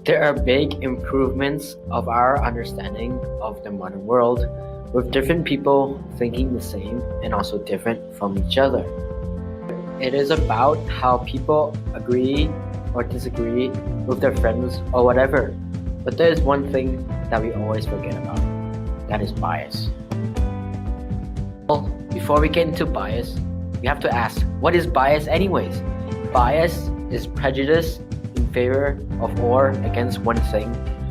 There are big improvements of our understanding of the modern world, with different people thinking the same and also different from each other. It is about how people agree or disagree with their friends or whatever. But there is one thing that we always forget about. That is bias. Well, before we get into bias, we have to ask, what is bias anyways? Bias is prejudice in favor of or against one thing,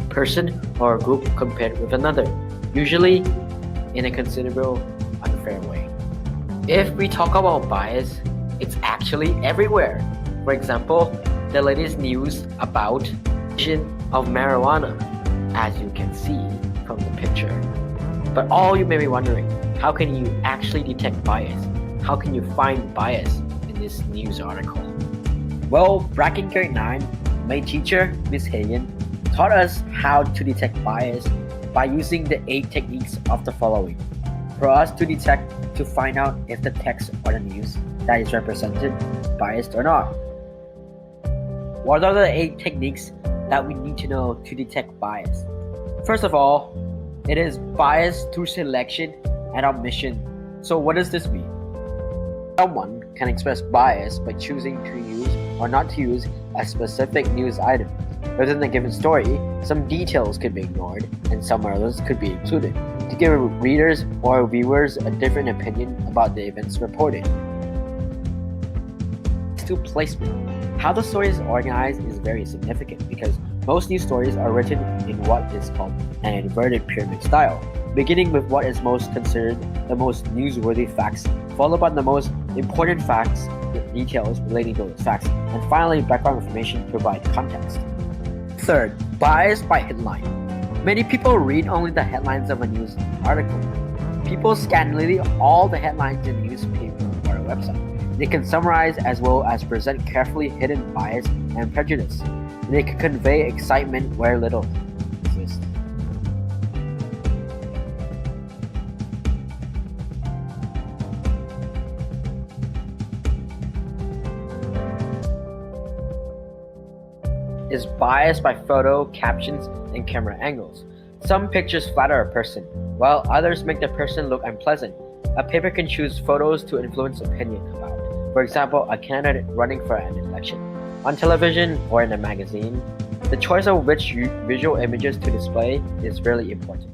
person, or group compared with another, usually in a considerable unfair way. If we talk about bias, it's actually everywhere. For example, the latest news about of marijuana, as you can see from the picture. But all you may be wondering, how can you actually detect bias? How can you find bias in this news article? Well, back in grade 9, my teacher, Miss Hagen, taught us how to detect bias by using the 8 techniques of the following. For us to detect, to find out if the text or the news that is represented biased or not. What are the 8 techniques that we need to know to detect bias? First of all, it is bias through selection and omission. So what does this mean? Someone can express bias by choosing to use or not to use a specific news item. Within a given story, some details could be ignored and some others could be included to give readers or viewers a different opinion about the events reported. To placement. How the story is organized is very significant because most news stories are written in what is called an inverted pyramid style, beginning with what is most considered the most newsworthy facts, followed by the most important facts with details relating to those facts, and finally background information to provide context. Third, bias by headline. Many people read only the headlines of a news article. People scan nearly all the headlines in a newspaper or a website. They can summarize as well as present carefully hidden bias and prejudice. They can convey excitement where little exists. Is biased by photo, captions, and camera angles. Some pictures flatter a person, while others make the person look unpleasant. A paper can choose photos to influence opinion about, for example, a candidate running for an election. On television or in a magazine, the choice of which visual images to display is really important.